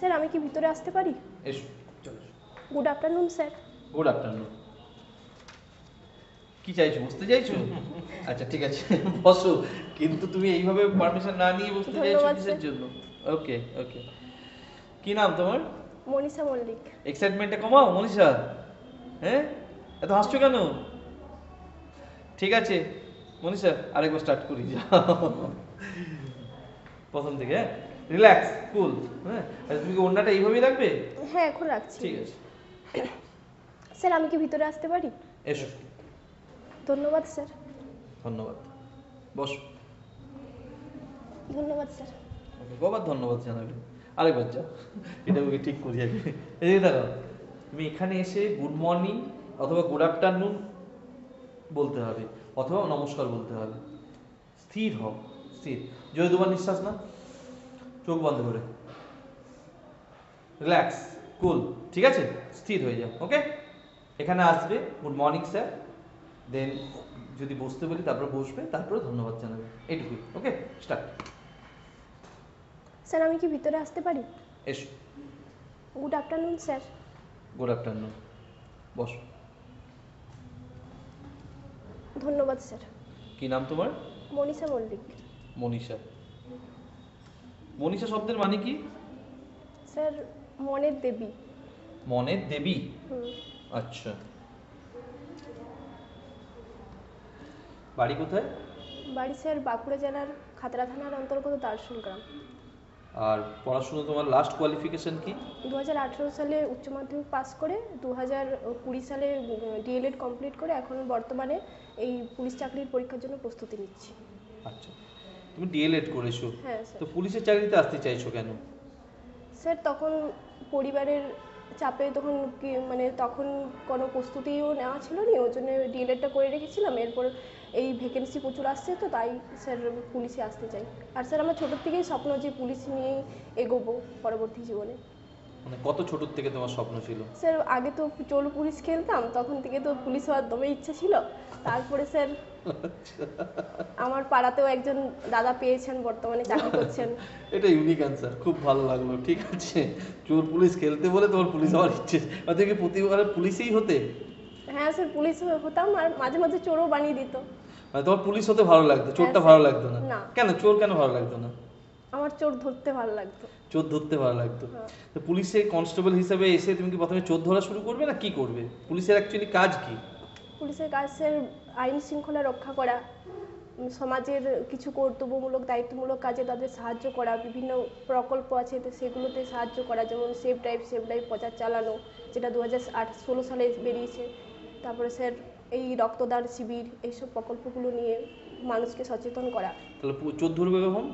Sir আমি কি ভিতরে আসতে পারি? এসো, চলো। Good afternoon sir. Good afternoon. কি চাইছো, বসতে চাইছো? আচ্ছা ঠিক আছে, বসো। কিন্তু তুমি এইভাবে পারমিশন না নিয়ে বসতে চাইছো ধন্যবাদ কিসের স্যার। জন্য? ওকে ওকে। কি নাম তোমার? মনীষা মল্লিক। এক্সাইটমেন্টটা কমাও মনীষা। হ্যাঁ, এত হাসছো কেন? ঠিক আছে মনীষা, আরেকবার স্টার্ট করি, যাও প্রথম থেকে। হ্যাঁ, রিল্যাক্স, কুল। হ্যাঁ, আর তুমি কি ওড়নাটা এইভাবেই রাখবে? হ্যাঁ এখন রাখছি। ঠিক আছে। স্যার আমি কি ভিতরে আসতে পারি? এসো। ধন্যবাদ স্যার। ধন্যবাদ। বসো। ধন্যবাদ স্যার। ওকে, কবার ধন্যবাদ জানাবে? আরেকবার যাও, এটা ওকে ঠিক করি আগে। এই দেখো, তুমি এখানে এসে গুড মর্নিং অথবা গুড আফটারনুন বলতে হবে, অথবা নমস্কার বলতে হবে। স্থির হও, স্থির। যদি দুবার নিঃশ্বাস না, চোখ বন্ধ করে, রিল্যাক্স, কুল। ঠিক আছে, স্থির হয়ে যাও। ওকে, এখানে আসবে, গুড মর্নিং স্যার, দেন যদি বসতে বলি তারপর বসবে, তারপরে ধন্যবাদ জানাবে, এইটুকুই। ওকে, স্টার্ট। স্যার আমি কি ভিতরে আসতে পারি? এসো। Good afternoon sir. Good afternoon. বসো। ধন্যবাদ স্যার। কি নাম তোমার? মনীষা মল্লিক। মনীষা। মনীষা শব্দের মানে কি? স্যার মনের দেবী। মনের দেবী? হুম। আচ্ছা। বাড়ি কোথায়? বাড়ি স্যার বাঁকুড়া জেলার খাতড়া থানার অন্তর্গত দারসুল গ্রাম। আর পড়াশোনা তোমার লাস্ট কোয়ালিফিকেশন কি? 2018 সালে উচ্চ মাধ্যমিক পাস করে 2020 সালে ডিএলএড কমপ্লিট করে এখন বর্তমানে এই পুলিশ চাকরির পরীক্ষার জন্য প্রস্তুতি নিচ্ছি। আচ্ছা, তুমি ডিএলএড করেছো, হ্যাঁ স্যার। তো পুলিশের চাকরিতে আসতে চাইছো কেন? স্যার তখন পরিবারের চাপে তখন কি মানে তখন কোনো প্রস্তুতিও নেওয়া ছিল না, ওই জন্য ডিএলএডটা করে রেখেছিলাম। এরপর এই ভ্যাকেন্সি প্রচুর আসছে, তো তাই স্যার পুলিশে আসতে চাই। আর স্যার আমার ছোটোর থেকেই স্বপ্ন যে পুলিশ নিয়েই এগোবো পরবর্তী জীবনে। মানে কত ছোট থেকে তোমার স্বপ্ন ছিল? স্যার আগে তো চোর পুলিশ খেলতাম, তখন থেকে তো পুলিশ হওয়ার দমে ইচ্ছা ছিল। তারপরে স্যার আমার পাড়াতেও একজন দাদা পেয়েছেন, বর্তমানে চাকরি করছেন। এটা ইউনিক অ্যান্সার, খুব ভালো লাগলো। ঠিক আছে, চোর পুলিশ খেলতে বলে তোমার পুলিশ হওয়ার ইচ্ছে, আর তুমি কি প্রতিবার পুলিশেই হতে? হ্যাঁ স্যার পুলিশ হতাম, আর মাঝে মাঝে চোরও বানিয়ে দিত। মানে তোমার পুলিশ হতে ভালো লাগতো, চোরটা হ্যাঁ, ভালো স্যার। লাগতো না? না। কেন, চোর কেন ভালো লাগতো না? আমার চোর ধরতে ভালো লাগতো। চোর ধরতে ভালো লাগতো। হ্যাঁ। তো পুলিশে কনস্টেবল হিসেবে এসে তুমি কি প্রথমে চোর ধরা শুরু করবে, না কি করবে? পুলিশের অ্যাকচুয়ালি কাজ কি? পুলিশের কাজ স্যার আইন শৃঙ্খলা রক্ষা করা, সমাজের কিছু কর্তব্যমূলক দায়িত্বমূলক কাজে তাদের সাহায্য করা, বিভিন্ন প্রকল্প আছে তো সেগুলোতে সাহায্য করা, যেমন সেফ ড্রাইভ প্রচার চালানো, যেটা 2016 সালে বেরিয়েছে। তারপরে স্যার এই রক্তদান শিবির, এইসব প্রকল্পগুলো নিয়ে মানুষকে সচেতন করা। তাহলে চোর ধরবে কখন?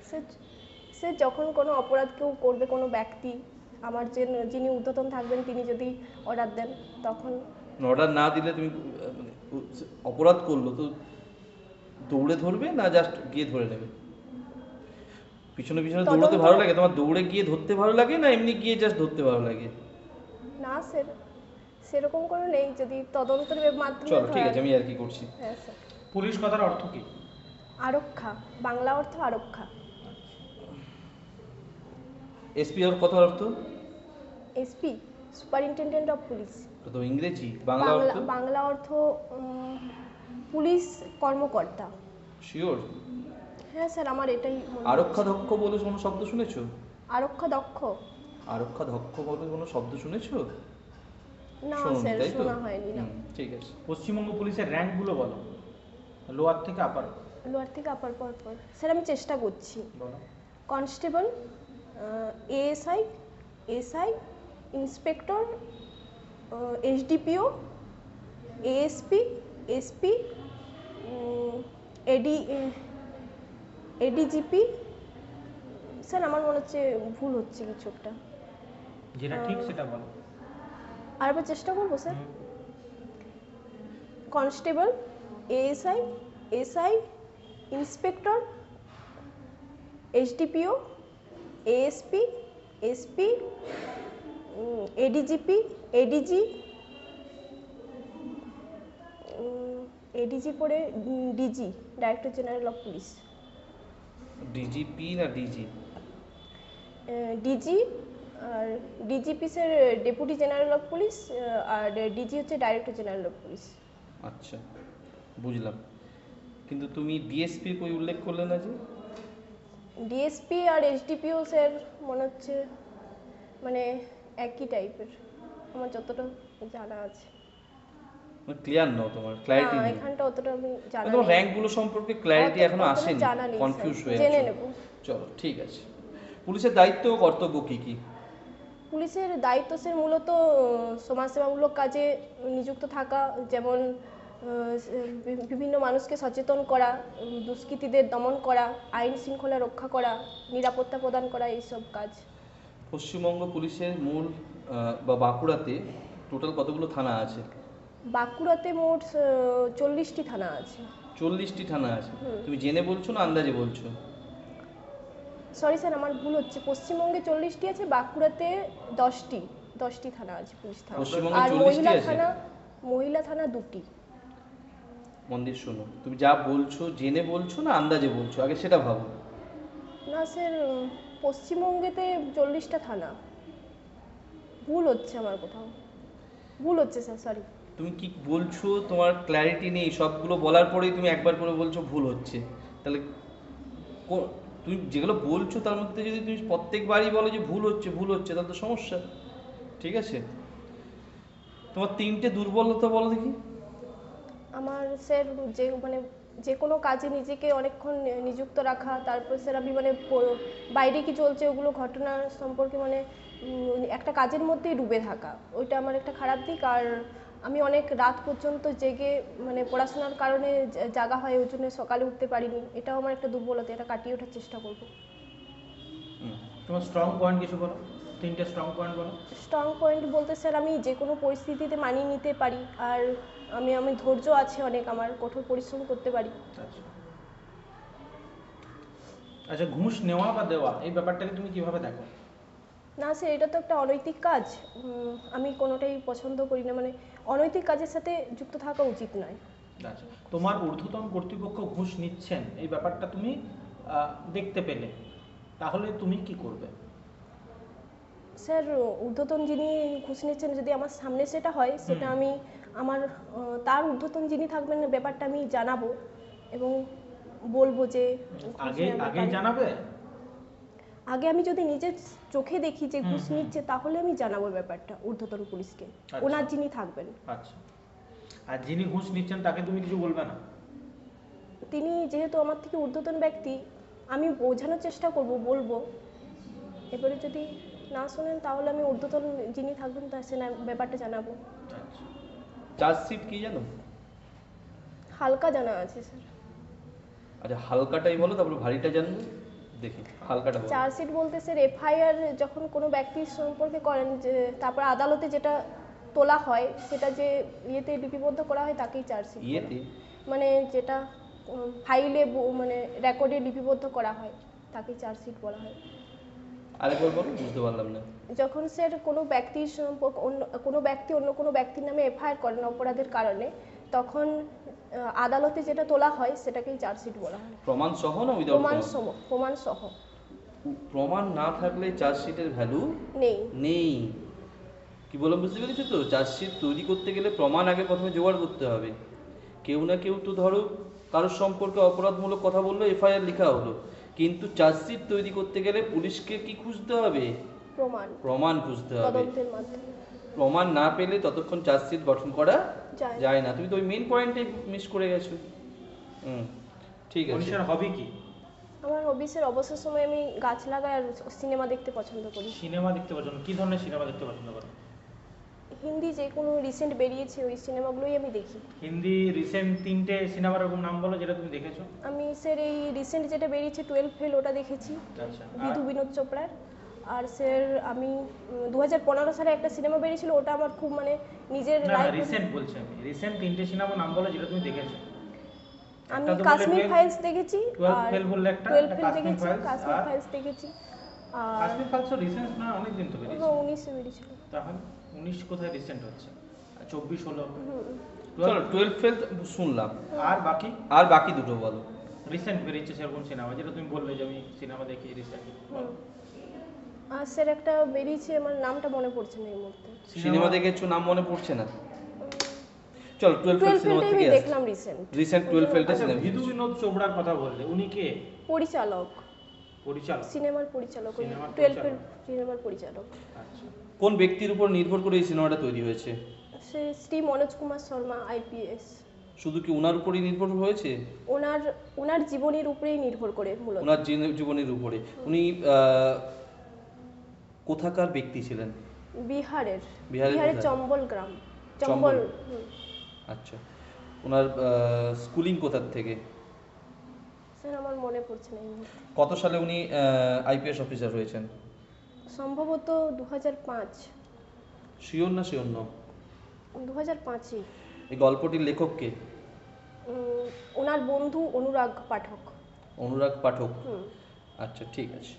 স্যার স্যার যখন কোনো অপরাধ কেউ করবে, কোনো ব্যক্তি, আমার যিনি ঊর্ধ্বতন থাকবেন তিনি যদি অর্ডার দেন তখন। অর্ডার না দিলে তুমি মানে অপরাধ করলো তো দৌড়ে ধরবে, না জাস্ট গিয়ে ধরে নেবে? পিছনে পিছনে দৌড়াতে ভালো লাগে তোমার? দৌড়ে গিয়ে ধরতে ভালো লাগে, না এমনি গিয়ে জাস্ট ধরতে ভালো লাগে? না স্যার সেরকম করে নেই, যদি তদন্তের মাধ্যমে। চলো ঠিক আছে, আমি আর কি করছি। হ্যাঁ স্যার। পুলিশ কথার অর্থ কি? আরক্ষা, বাংলা অর্থ আরক্ষা। এসপি ওর কথা অর্থ? SP superintendent of police. তো ইংরেজি, বাংলা অর্থ? বাংলা অর্থ পুলিশ কর্মকর্তা। শিওর? হ্যাঁ স্যার আমার এটাই মনে হয়। আরক্ষা দক্ষ বলে কোনো শব্দ শুনেছো? আরক্ষা দক্ষ? আরক্ষা দক্ষ বলে কোনো শব্দ শুনেছো? না শোনোনি, স্যার তাই তো? শোনা হয়নি না। ঠিক আছে। পশ্চিমবঙ্গ পুলিশের র্যাঙ্কগুলো বলো, লোয়ার থেকে আপার। লোয়ার থেকে আপার পর স্যার আমি চেষ্টা করছি। বলো। Constable, ASI, SI, inspector, SDPO, ASP, SP, AD, ADGP. Sir আমার মনে হচ্ছে ভুল হচ্ছে কিছু একটা। যেটা ঠিক সেটা বলো। আরেকবার চেষ্টা করবো sir. Constable, ASI, SI, inspector, SDPO, ASP, SP, ADGP, ADG, ADG পরে DG, director general of police. DGP না ডিজি? ডিজি, আর DGP sir deputy general of police, আর ডিজি হচ্ছে ডাইরেক্টর জেনারেল অফ পুলিশ। আচ্ছা, বুঝলাম। কিন্তু তুমি ডিএসপির কই উল্লেখ করলে না যে? ডিএসপি আর এসডিপিও স্যার মনে হচ্ছে মানে একই টাইপের, আমার যতটা জানা আছে। মানে ক্লিয়ার নাও, তোমার ক্ল্যারিটি না, নেই। এখানটা অতটা আমি জানা তোমার নেই। র্যাঙ্কগুলো সম্পর্কে ক্ল্যারিটি এখনো অতটা আসেনি, জানা নেই কনফিউজ স্যার, হয়ে জেনে আছো। নেব। চলো ঠিক আছে। পুলিশের দায়িত্ব ও কর্তব্য কি কি? পুলিশের দায়িত্ব স্যার মূলত সমাজসেবামূলক কাজে নিযুক্ত থাকা, যেমন বিভিন্ন মানুষকে সচেতন করা, দুষ্কৃতীদের দমন করা, আইন শৃঙ্খলা রক্ষা করা, নিরাপত্তা প্রদান করা, এইসব কাজ। পশ্চিমবঙ্গ পুলিশের মূল বা বাঁকুড়াতে টোটাল কতগুলো থানা আছে? বাঁকুড়াতে মোট 40টি থানা আছে। 40টি থানা আছে। হুম। তুমি জেনে বলছো না আন্দাজে বলছো? সরি স্যার, আমার ভুল হচ্ছে, পশ্চিমবঙ্গে 40টি আছে, বাঁকুড়াতে 10টি থানা আছে, পুলিশ থানা। পশ্চিমবঙ্গে আর 40টি মহিলা আছে? থানা, মহিলা থানা 2টি। মন্দির শোনো, তুমি যা বলছো জেনে বলছো না আন্দাজে বলছো, আগে সেটা ভাবো। না স্যার, পশ্চিমবঙ্গেতে 40টা থানা, ভুল হচ্ছে আমার কোথাও, ভুল হচ্ছে স্যার, সরি। তুমি কি বলছো তোমার ক্ল্যারিটি নেই, সবগুলো বলার পরেই তুমি একবার করে বলছো ভুল হচ্ছে। তাহলে তুমি যেগুলো বলছো তার মধ্যে যদি তুমি প্রত্যেকবারই বলো যে ভুল হচ্ছে ভুল হচ্ছে, তাহলে তো সমস্যা। ঠিক আছে, তোমার 3টে দুর্বলতা বলো দেখি। আমার স্যার যে কোনো কাজে নিজেকে অনেকক্ষণ নিযুক্ত রাখা, তারপর স্যার আমি বাইরে কি চলছে ওগুলো ঘটনা সম্পর্কে একটা কাজের মধ্যেই ডুবে থাকা, ওইটা আমার একটা খারাপ দিক। আর আমি অনেক রাত পর্যন্ত জেগে পড়াশোনার কারণে জাগা হয়, ওই জন্য সকালে উঠতে পারিনি, এটাও আমার একটা দুর্বলতা, এটা কাটিয়ে ওঠার চেষ্টা করব। তোমার স্ট্রং পয়েন্ট কিছু বলো, 3টে স্ট্রং পয়েন্ট বলো। স্ট্রং পয়েন্ট বলতে স্যার আমি যে কোনো পরিস্থিতিতে মানিয়ে নিতে পারি, আর আমি ধৈর্য আছে অনেক, আমার কঠোর পরিশ্রম করতে পারি। আচ্ছা আচ্ছা, ঘুষ নেওয়া বা দেওয়া এই ব্যাপারটাকে তুমি কিভাবে দেখো? না স্যার, এটা তো একটা অনৈতিক কাজ, আমি কোনোটাই পছন্দ করি না, অনৈতিক কাজের সাথে যুক্ত থাকা উচিত নয়। আচ্ছা, তোমার ঊর্ধ্বতন কর্তৃপক্ষ ঘুষ নিচ্ছেন এই ব্যাপারটা তুমি দেখতে পেলে, তাহলে তুমি কি করবে? স্যার, ঊর্ধ্বতন যিনি ঘুষ নিচ্ছেন যদি আমার সামনে সেটা হয়, সেটা আমি তার ঊর্ধ্বতন যিনি থাকবেন ব্যাপারটা আমি জানাবো এবং বলবো যে ঘুষ আগে নেওয়ার আগে ব্যাপারে। জানাবে? আগে আমি যদি নিজের চোখে দেখি যে ঘুষ হুম। নিচ্ছে, তাহলে আমি জানাবো ব্যাপারটা ঊর্ধ্বতন পুলিশকে, আচ্ছা। ওনার যিনি থাকবেন। আচ্ছা, আর যিনি ঘুষ নিচ্ছেন তাকে তুমি কিছু বলবে না? তিনি যেহেতু আমার থেকে ঊর্ধ্বতন ব্যক্তি, আমি বোঝানোর চেষ্টা করব, বলবো, এবারে যদি না শোনেন তাহলে আমি ঊর্ধ্বতন যিনি থাকবেন তার সে ব্যাপারটা জানাবো। আচ্ছা, চার্জশিট কি জানো? হালকা জানা আছে স্যার। আচ্ছা, হালকাটাই বলো, তারপরে ভারীটা জানবো। দেখি হালকাটা বলো। চার্জশিট বলতে স্যার এফআইআর যখন কোনো ব্যক্তির সম্পর্কে করেন, যে তারপর আদালতে যেটা তোলা হয়, সেটা যে ইয়েতে লিপিবদ্ধ করা হয় তাকেই চার্জশিট বলে। ইয়েতে? যেটা ফাইলে রেকর্ডে লিপিবদ্ধ করা হয় তাকেই চার্জশিট বলা হয়। আরেকবার বলো, বুঝতে পারলাম না। যখন স্যার কোনো ব্যক্তির সম্পর্ক কোনো ব্যক্তি অন্য কোনো ব্যক্তির নামে এফআইআর করেন অপরাধের কারণে, তখন আদালতে যেটা তোলা হয় সেটাকেই চার্জশিট বলা হয়। প্রমাণ সহ না উইদাউট প্রমাণ সহ। প্রমাণ না থাকলে চার্জশিটের ভ্যালু নেই। নেই। কি বললাম বুঝতে পেরেছো তো? চার্জশিট তৈরি করতে গেলে প্রমাণ আগে প্রথমে জোগাড় করতে হবে। কেউ না কেউ তো ধরো কারোর সম্পর্কে অপরাধমূলক কথা বললো, এফআইআর লেখা হলো, কিন্তু চার্জশিট তৈরি করতে গেলে পুলিশকে কি খুঁজতে হবে? প্রমাণ খুঁজতে হবে। তদন্তের মাধ্যমে প্রমাণ না পেলে ততক্ষণ চার্জশিট গঠন করা যায় যায় না। তুমি তো ওই মেন পয়েন্টটাই মিস করে গেছো। ঠিক আছে। মনীষার হবি কি? আমার হবিসের অবসর সময় আমি গাছ লাগাই আর সিনেমা দেখতে পছন্দ করি। সিনেমা দেখতে পছন্দ, কি ধরনের সিনেমা দেখতে পছন্দ করো? হিন্দি যে কোনো রিসেন্ট বেরিয়েছে ওই সিনেমাগুলোই আমি দেখি। হিন্দি রিসেন্ট 3টে সিনেমার এরকম নাম বলো যেটা তুমি দেখেছো। আমি স্যার এই রিসেন্ট যেটা বেরিয়েছে 12 ফেল, ওটা দেখেছি, আচ্ছা, বিধু বিনোদ চোপড়ার। আর স্যার আমি 2015 সালে একটা সিনেমা বেরিয়েছিল, ওটা আমার খুব নিজের না লাইফ। রিসেন্ট বলছি আমি, রিসেন্ট 3টে সিনেমার নাম বলো যেটা তুমি দেখেছো। আমি একটা তো বললে কাশ্মীর 12 ফাইলস দেখেছি, 12 আর ফেল বললে একটা, 12 একটা ফেল কাশ্মীর দেখেছি, ফাইলস, কাশ্মীর আর ফাইলস দেখেছি। আর কাশ্মীর ফাইলস রিসেন্ট না, অনেক দিন তো বেরিয়েছে। 19 বেরিয়েছিল। তাহলে 19 কোথায় রিসেন্ট হচ্ছে? 24 হলো। চলো 12 ফেল শুনলাম, আর বাকি? আর বাকি দুটো বলো। রিসেন্ট বেরিয়েছে সেরকম সিনেমা যেটা তুমি বলবে যে আমি সিনেমা দেখি রিসেন্ট? আর স্যার একটা বেরিয়েছে, আমার নামটা মনে পড়ছে না এই মুহূর্তে। সিনেমা দেখেছো, নাম মনে পড়ছে না? চলো 12 ফেল 12 সিনেমা ফেলটাই থেকে আমি আসছে। দেখলাম রিসেন্ট। রিসেন্ট 12 ফেলটা আচ্ছা, সিনেমা। ভিদু বিনোদ চোপড়ার কথা বললে, উনি কে? পরিচালক, পরিচালক? সিনেমার পরিচালক, ওই সিনেমার 12 ফেল পরিচালক। সিনেমার পরিচালক। আচ্ছা, কোন ব্যক্তির উপর নির্ভর করে এই সিনেমাটা তৈরি হয়েছে? সে শ্রী মনোজ কুমার শর্মা, আইপিএস। শুধু কি ওনার উপরই নির্ভর হয়েছে? ওনার জীবনের উপরেই নির্ভর করে মূলত। ওনার জীবনের উপরে। উনি কোথাকার ব্যক্তি ছিলেন? বিহারের বিহারের বিহারের কোথায়? চম্বল গ্রাম। চম্বল। চম্বল। হুম। আচ্ছা, ওনার স্কুলিং কোথার থেকে? স্যার আমার মনে পড়ছে না এই মুহূর্তে। কত সালে উনি আইপিএস অফিসার হয়েছেন? সম্ভবত 2005। শিওর না শিওর ন? 2005-ই। এই গল্পটির লেখক কে? ওনার বন্ধু অনুরাগ পাঠক। অনুরাগ পাঠক। হুম। আচ্ছা, ঠিক আছে।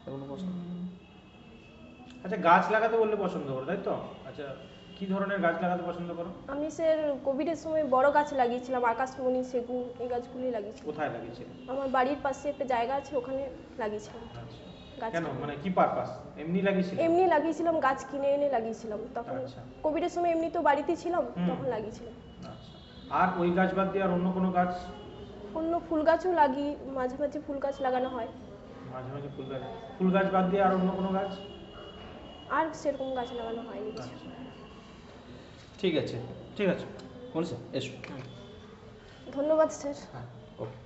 আর কোনো প্রশ্ন? আচ্ছা, গাছ লাগাতে বললে পছন্দ করো তাই তো? আচ্ছা, কি ধরনের গাছ লাগাতে পছন্দ করো? আমি স্যার কোভিডের সময় বড় গাছ লাগিয়েছিলাম, আকাশমণি, সেগুন, এই গাছগুলি লাগিয়েছিলাম। কোথায় লাগিয়েছিলে? আমার বাড়ির পাশে একটা জায়গা আছে, ওখানে লাগিয়েছিলাম আচ্ছা, গাছ। কেন, মানে কি পারপাস? এমনি লাগিয়েছিলে? এমনি লাগিয়েছিলাম, গাছ কিনে এনে লাগিয়েছিলাম তখন। আচ্ছা। কোভিডের সময় এমনি তো বাড়িতে ছিলাম, হুম। তখন লাগিয়েছিলাম। আচ্ছা, আর ওই গাছ বাদ দিয়ে আর অন্য কোনো গাছ? অন্য ফুল গাছও লাগি, মাঝে মাঝে ফুল গাছ লাগানো হয়। মাঝে মাঝে ফুল গাছ বাদ দিয়ে আর অন্য কোনো গাছ? আর সেরকম গাছ লাগানো হয়নি কিছু। আচ্ছা, ঠিক আছে, ঠিক আছে। কোন স্যার এসো। হুম, ধন্যবাদ স্যার। হ্যাঁ। ওকে।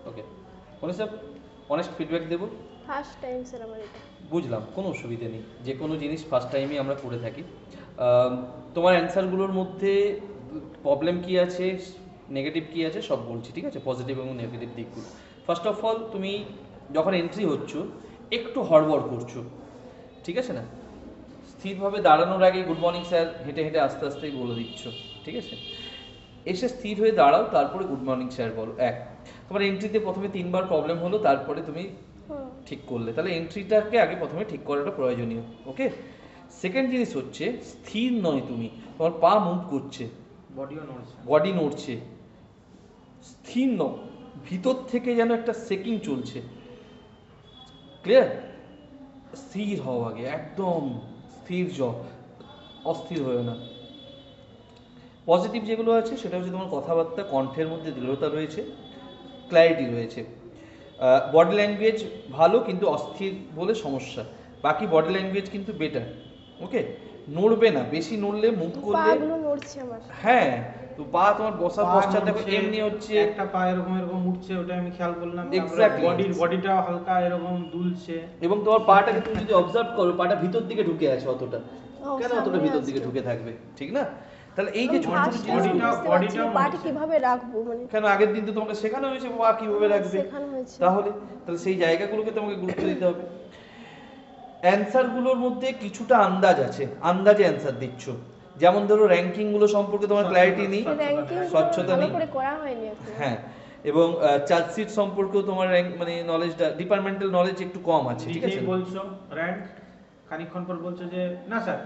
ওকে, কোন স্যার অনেস্ট ফিডব্যাক দেবো। ফার্স্ট টাইম স্যার আমার এটা। বুঝলাম, কোনো অসুবিধে নেই, যে কোনো জিনিস ফার্স্ট টাইমই আমরা করে থাকি। তোমার অ্যান্সারগুলোর মধ্যে প্রবলেম কি আছে, নেগেটিভ কি আছে সব বলছি, ঠিক আছে? পজিটিভ এবং নেগেটিভ দিকগুলো। ফার্স্ট অফ অল, তুমি যখন এন্ট্রি হচ্ছ একটু হড়বড় করছো, ঠিক আছে না? স্থিরভাবে দাঁড়ানোর আগে গুড মর্নিং স্যার হেঁটে হেঁটে আস্তে আস্তেই বলে দিচ্ছ, ঠিক আছে? এসে স্থির হয়ে দাঁড়াও, তারপরে গুড মর্নিং স্যার বলো। তোমার এন্ট্রিতে প্রথমে 3বার প্রবলেম হলো, তারপরে তুমি ঠিক করলে, তাহলে এন্ট্রিটাকে আগে প্রথমে ঠিক করাটা প্রয়োজনীয়। ওকে, সেকেন্ড জিনিস হচ্ছে স্থির নয় তুমি, তোমার পা মুভ করছে, বডিও নড়ছে। বডি নড়ছে, স্থির নও, ভিতর থেকে যেন একটা সেকিং চলছে। ক্লিয়ার? স্থির হও আগে, একদম স্থির যাও, অস্থির হয়েও না। পজিটিভ যেগুলো আছে সেটা হচ্ছে তোমার কথাবার্তা, কণ্ঠের মধ্যে দৃঢ়তা রয়েছে, ক্ল্যারিটি রয়েছে। বডি ল্যাঙ্গুয়েজ ভালো, কিন্তু অস্থির বলে সমস্যা। বাকি বডি ল্যাঙ্গুয়েজ কিন্তু বেটার। ওকে, নড়বে না, বেশি নড়লে মুখ করলে। পাগুলো নড়ছে আমার। হ্যাঁ, তো পা তোমার বসার পা পশ্চাৎ দেখো নড়ছে, এমনি হচ্ছে। একটা পা এরকম এরকম উঠছে, ওটা আমি খেয়াল করলাম। Exactly. বডিটাও হালকা এরকম দুলছে। এবং তোমার পাটাকে তুমি যদি অবজার্ভ করো, পাটা ভিতর দিকে ঢুকে আছে অতটা। ও, কেন অতটা সামনে ভিতর আছে। দিকে ঢুকে থাকবে? ঠিক না? তাহলে এই যে আমি ছোট ছোট ফার্স্ট টাইম জিনিসগুলো, বুঝতে পারছি না পাটা কিভাবে রাখবো, মানে কেন আগের দিন তো তোমাকে শেখানো হয়েছে পা কিভাবে রাখবে, শেখানো হয়েছে। তাহলে সেই জায়গাগুলোকে তোমাকে গুরুত্ব দিতে হবে। অ্যান্সারগুলোর মধ্যে কিছুটা আন্দাজ আছে, আন্দাজে অ্যান্সার দিচ্ছ। যেমন ধরো র্যাঙ্কিং গুলো সম্পর্কে তোমার ক্ল্যারিটি নেই, র্যাঙ্কিং স্বচ্ছতা ভালো নেই। করে করা হয়নি এখন। হ্যাঁ, এবং চার্জশিট সম্পর্কেও তোমার র্যাঙ্ক মানে নলেজটা, ডিপার্টমেন্টাল নলেজ একটু কম আছে, ঠিক আছে? নিজেই বলছো র্যাঙ্ক, খানিকক্ষণ পর বলছো যে না স্যার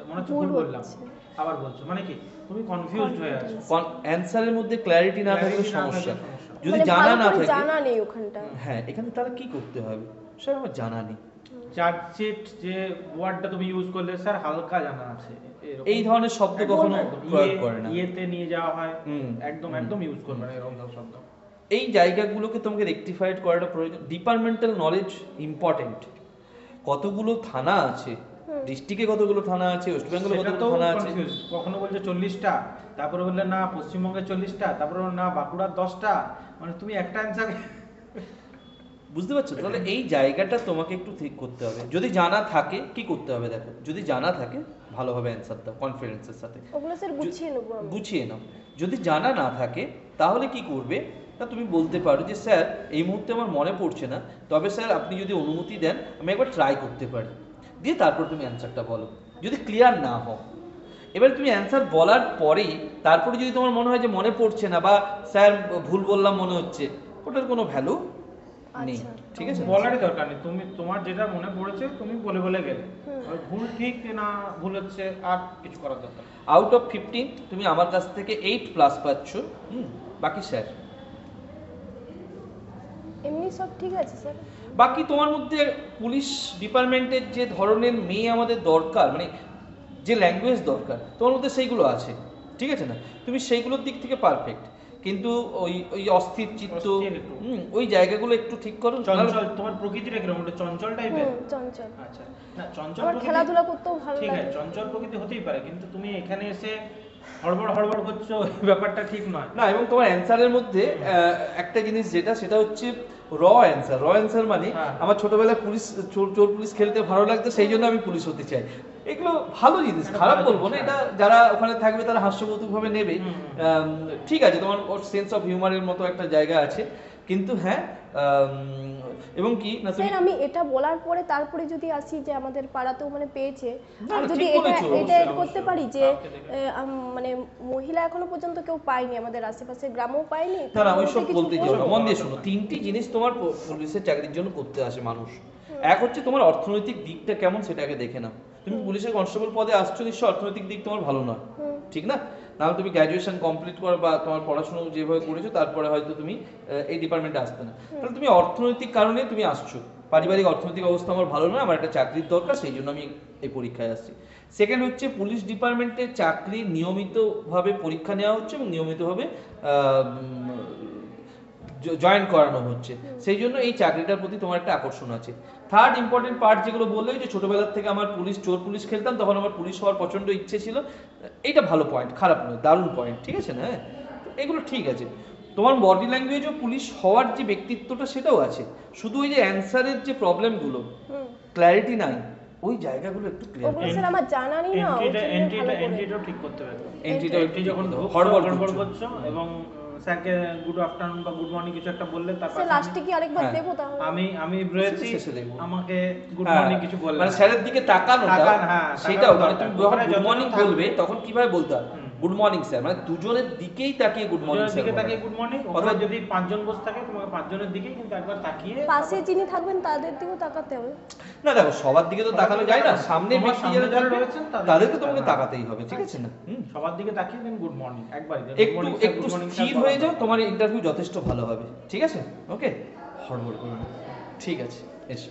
মনে হচ্ছে ভুল ভুল বললাম, হচ্ছে। আবার বলছো, মানে কি তুমি কনফিউজড হয়ে আছো। অ্যান্সারের মধ্যে ক্ল্যারিটি না থাকলে Clarity না থাকলে সমস্যা। সমস্যা। যদি মানে জানা ভালো না করে থাকে, জানা নেই ওখানটা। হ্যাঁ, এখানে তাহলে কি করতে হবে? স্যার আমার জানা নেই। চার্জশিট যে ওয়ার্ডটা তুমি ইউজ করলে স্যার হালকা জানা আছে, এরকম। এই ধরনের শব্দ একদম, কখনো একদম। প্রয়োগ করে না। ইয়েতে নিয়ে যাওয়া হয়, একদম হুম। একদম ইউজ করবে না এরকম শব্দ। এই জায়গাগুলোকে তোমাকে রেকটিফাইড করাটা প্রয়োজন। Departmental knowledge important. কতগুলো থানা আছে, ডিস্ট্রিক্টে কতগুলো থানা আছে, ওয়েস্ট বেঙ্গলে কতগুলো সেটাতেও থানা আছে। confused। কখনো বলছে 40টা, তারপরে বললে না পশ্চিমবঙ্গে 40টা, তারপরে না বাঁকুড়ার 10টা, মানে তুমি একটা অ্যান্সার। বুঝতে পারছো? তাহলে এই জায়গাটা তোমাকে একটু ঠিক করতে হবে। যদি জানা থাকে কি করতে হবে দেখো, যদি জানা থাকে ভালোভাবে অ্যান্সার দাও কনফিডেন্সের সাথে, ওগুলো স্যার গুছিয়ে নেবো আমি। গুছিয়ে নাও। যদি জানা না থাকে তাহলে কি করবে, তা তুমি বলতে পারো যে স্যার এই মুহূর্তে আমার মনে পড়ছে না, তবে স্যার আপনি যদি অনুমতি দেন আমি একবার ট্রাই করতে পারি, দিয়ে তারপর তুমি অ্যান্সারটা বলো, যদি ক্লিয়ার না হও। এবার তুমি অ্যান্সার বলার পরেই তারপরে যদি তোমার মনে হয় যে মনে পড়ছে না, বা স্যার ভুল বললাম মনে হচ্ছে, ওটার কোনো ভ্যালু নেই, আচ্ছা। ঠিক আছে? বলারই দরকার নেই, তুমি তোমার যেটা মনে পড়েছে তুমি বলে বলে গেলে। হুম। আর ভুল ঠিক না ভুল হচ্ছে আর কিছু করার দরকার নেই। আউট অফ 15 তুমি আমার কাছ থেকে 8+ পাচ্ছ, বাকি স্যার। এমনি সব ঠিক আছে স্যার। বাকি তোমার মধ্যে পুলিশ ডিপার্টমেন্টের যে ধরনের মেয়ে আমাদের দরকার, মানে যে ল্যাঙ্গুয়েজ দরকার তোমার মধ্যে সেইগুলো আছে, ঠিক আছে না? তুমি সেইগুলোর দিক থেকে পারফেক্ট, কিন্তু ওই ওই অস্থির চিত্ত, অস্থির একটু। ওই জায়গাগুলো একটু ঠিক করো। চঞ্চল, তোমার প্রকৃতিটা কিরকম, ওটা চঞ্চল টাইপের? চঞ্চল। আচ্ছা, না চঞ্চল আমার প্রকৃতি খেলাধুলা করতেও ভালো ঠিক লাগে। আছে, চঞ্চল প্রকৃতি হতেই পারে, কিন্তু তুমি এখানে এসে হড়বড় হড়বড় করছো, এই ব্যাপারটা ঠিক নয়। না, এবং তোমার অ্যান্সারের মধ্যে একটা জিনিস যেটা, সেটা হচ্ছে র অ্যান্সার মানে হ্যাঁ। আমার ছোটবেলায় পুলিশ চোর পুলিশ খেলতে ভালো লাগতো, সেই জন্য আমি পুলিশ হতে চাই। এগুলো ভালো জিনিস, এটা খারাপ ভালো বলবো না, জিনিস, এটা যারা ওখানে থাকবে তারা হাস্যকৌতুকভাবে নেবে। হুম। ঠিক আছে, তোমার সেন্স অফ হিউমারের মতো একটা জায়গা আছে, কিন্তু হ্যাঁ, এবং কি না তুমি স্যার আমি এটা বলার পরে তারপরে যদি আসি যে আমাদের পাড়াতেও মানে পেয়েছে, না, আর না, যদি ঠিক এটা বলেছো, এটা অবশ্যই, add করতে অবশ্যই। পারি যে কাউকে দেখে। মানে মহিলা এখনো পর্যন্ত কেউ পায়নি, আমাদের আশেপাশে গ্রামেও পায়নি। না না তার ওইসব মধ্যে কিছু বলতে যাও বলবো? না, মন দিয়ে শোনো। তিনটি জিনিস তোমার পুলিশের চাকরির জন্য করতে আসে মানুষ। এক হচ্ছে তোমার অর্থনৈতিক দিকটা কেমন সেটাকে দেখে নাও। তুমি পুলিশের কনস্টেবল পদে আসছো, নিশ্চয় অর্থনৈতিক দিক তোমার ভালো নয়, হুম। ঠিক না? নাহলে তুমি গ্র্যাজুয়েশন কমপ্লিট করো বা তোমার পড়াশোনা যেভাবে করেছো তারপরে হয়তো তুমি এই ডিপার্টমেন্টে আসতে না। তাহলে তুমি অর্থনৈতিক কারণে তুমি আসছো, পারিবারিক অর্থনৈতিক অবস্থা আমার ভালো নয়, আমার একটা চাকরির দরকার, সেই জন্য আমি এই পরীক্ষায় আসছি। সেকেন্ড হচ্ছে পুলিশ ডিপার্টমেন্টে চাকরি নিয়মিতভাবে পরীক্ষা নেওয়া হচ্ছে এবং নিয়মিতভাবে জয়েন করানো হচ্ছে, সেই জন্য এই চাকরিটার প্রতি তোমার একটা আকর্ষণ আছে। থার্ড ইম্পর্টেন্ট পার্ট যেগুলো বললে, যে ছোটবেলার থেকে আমার চোর পুলিশ খেলতাম, তখন আমার পুলিশ হওয়ার প্রচন্ড ইচ্ছে ছিল, এইটা ভালো পয়েন্ট, খারাপ নয়, দারুণ পয়েন্ট, ঠিক আছে না? হ্যাঁ, এগুলো ঠিক আছে। তোমার বডি ল্যাঙ্গুয়েজও পুলিশ হওয়ার যে ব্যক্তিত্বটা সেটাও আছে, শুধু ওই যে অ্যান্সারের যে প্রবলেমগুলো, হুম। ক্ল্যারিটি নাই, ওই জায়গাগুলো একটু ক্লিয়ার। ওগুলো স্যার আমার জানা নেই না, ওই জন্য ভালো করে। এন্ট্রিটাও ঠিক করতে হবে। এন্ট্রিটাও এন্ট্রি যখন হড়বড় হড়বড় করছো। করছো এবং স্যারকে গুড আফটারনুন বা গুড মর্নিং কিছু একটা বললে, তারপর স্যার লাস্টে কি আরেকবার হ্যাঁ। দেবো তাহলে? আমি রয়েছি, শেষে দেখবো। আমাকে গুড হ্যাঁ, মর্নিং কিছু বললে, মানে স্যারের দিকে তাকানোটা, তাকান, হ্যাঁ, সেটাও তাকানো মানে তুমি দরকার। যখন ওখানে গুড যতজন মর্নিং থাকবে, বলবে তখন কিভাবে বলতে হবে? হুম। গুড মর্নিং স্যার, মানে দুজনের দিকেই তাকিয়ে গুড মর্নিং দুজনের স্যার দিকে বলা। তাকিয়ে গুড মর্নিং। অথবা ওখানে যদি 5 জন বসে থাকে, তোমাকে 5 জনের দিকেই কিন্তু একবার তাকিয়ে পাশে যিনি থাকবেন তাদের দিকেও তাকাতে হবে। না দেখো, সবার দিকে তো সবার তাকানো দিকে যায় না, তাকানো। সামনে তোমার ব্যক্তি সামনে যারা যারা থাকবে, রয়েছেন তাদেরকে তোমাকে হ্যাঁ। তাকাতেই হবে, ঠিক আছে না? সবার দিকে তাকিয়ে দেন গুড মর্নিং একবারই দেন। একটু একটু স্থির হয়ে যাও, তোমার ইন্টারভিউ যথেষ্ট ভালো হবে, ঠিক আছে? ওকে, হড়বড় করো না। ঠিক আছে, এসো।